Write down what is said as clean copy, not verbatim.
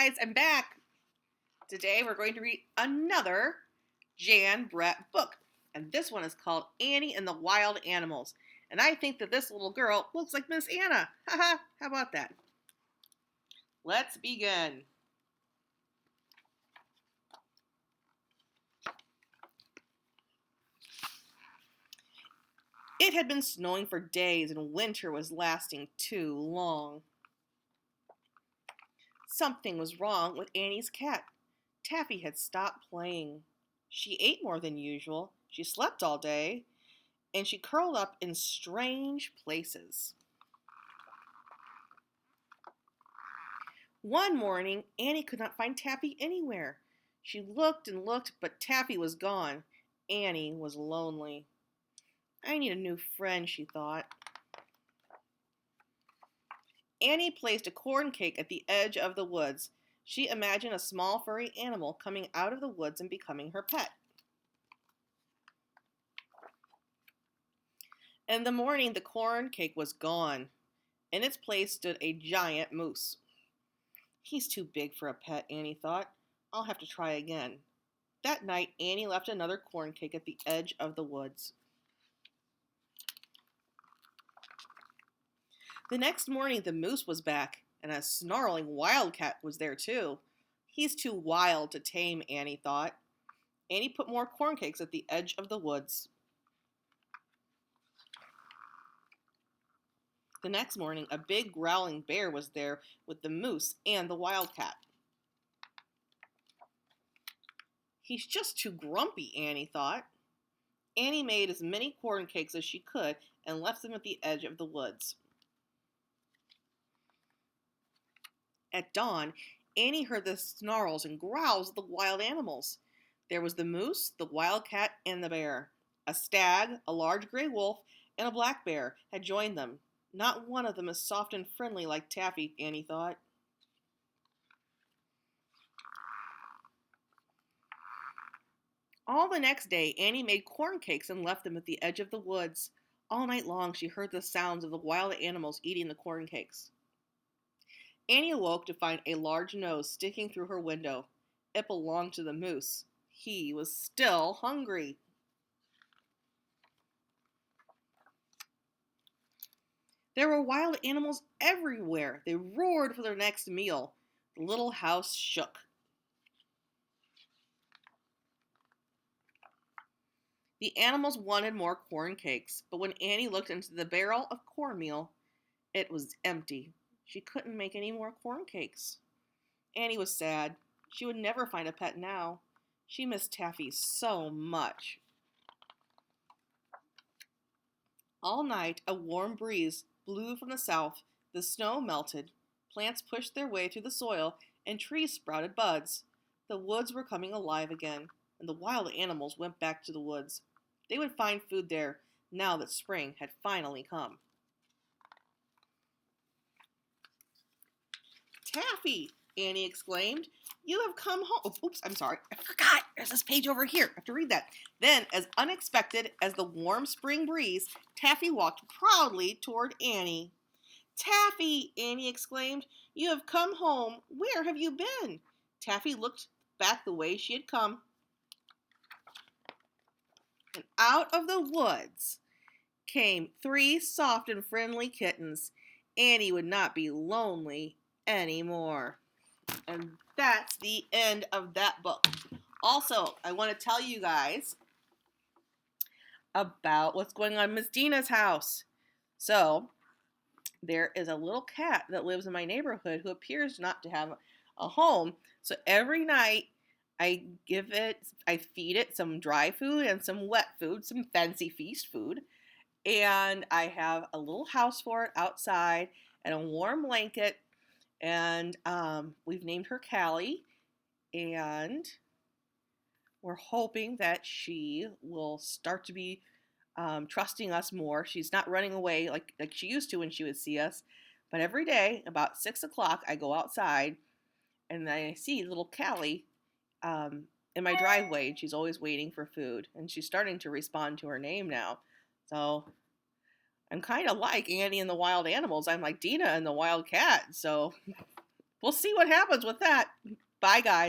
guys, I'm back. Today we're going to read another Jan Brett book. And this one is called Annie and the Wild Animals. And I think that this little girl looks like Miss Anna. Haha, how about that? Let's begin. It had been snowing for days and winter was lasting too long. Something was wrong with Annie's cat. Taffy had stopped playing. She ate more than usual. She slept all day. And she curled up in strange places. One morning, Annie could not find Taffy anywhere. She looked and looked, but Taffy was gone. Annie was lonely. I need a new friend, she thought. Annie placed a corn cake at the edge of the woods. She imagined a small furry animal coming out of the woods and becoming her pet. In the morning, the corn cake was gone. In its place stood a giant moose. He's too big for a pet, Annie thought. I'll have to try again. That night, Annie left another corn cake at the edge of the woods. The next morning, the moose was back, and a snarling wildcat was there too. He's too wild to tame, Annie thought. Annie put more corn cakes at the edge of the woods. The next morning, a big growling bear was there with the moose and the wildcat. He's just too grumpy, Annie thought. Annie made as many corn cakes as she could and left them at the edge of the woods. At dawn, Annie heard the snarls and growls of the wild animals. There was the moose, the wildcat, and the bear. A stag, a large gray wolf, and a black bear had joined them. Not one of them is soft and friendly like Taffy, Annie thought. All the next day, Annie made corn cakes and left them at the edge of the woods. All night long, she heard the sounds of the wild animals eating the corn cakes. Annie awoke to find a large nose sticking through her window. It belonged to the moose. He was still hungry. There were wild animals everywhere. They roared for their next meal. The little house shook. The animals wanted more corn cakes, but when Annie looked into the barrel of cornmeal, it was empty. She couldn't make any more corn cakes. Annie was sad. She would never find a pet now. She missed Taffy so much. All night, a warm breeze blew from the south. The snow melted. Plants pushed their way through the soil, and trees sprouted buds. The woods were coming alive again, and the wild animals went back to the woods. They would find food there, now that spring had finally come. Taffy, Annie exclaimed. You have come home. Oh, oops, I'm sorry. I forgot. There's this page over here. I have to read that. Then, as unexpected as the warm spring breeze, Taffy walked proudly toward Annie. Taffy, Annie exclaimed. You have come home. Where have you been? Taffy looked back the way she had come. And out of the woods came 3 soft and friendly kittens. Annie would not be lonely anymore. And that's the end of that book. Also, I want to tell you guys about what's going on in Miss Dina's house. So, there is a little cat that lives in my neighborhood who appears not to have a home. So every night I feed it some dry food and some wet food, some fancy feast food. And I have a little house for it outside and a warm blanket. And we've named her Callie, and we're hoping that she will start to be trusting us more. She's not running away like she used to when she would see us. But every day, about 6 o'clock, I go outside, and I see little Callie in my driveway, and she's always waiting for food. And she's starting to respond to her name now. So I'm kind of like Annie and the Wild Animals. I'm like Dina and the Wild Cat. So we'll see what happens with that. Bye, guys.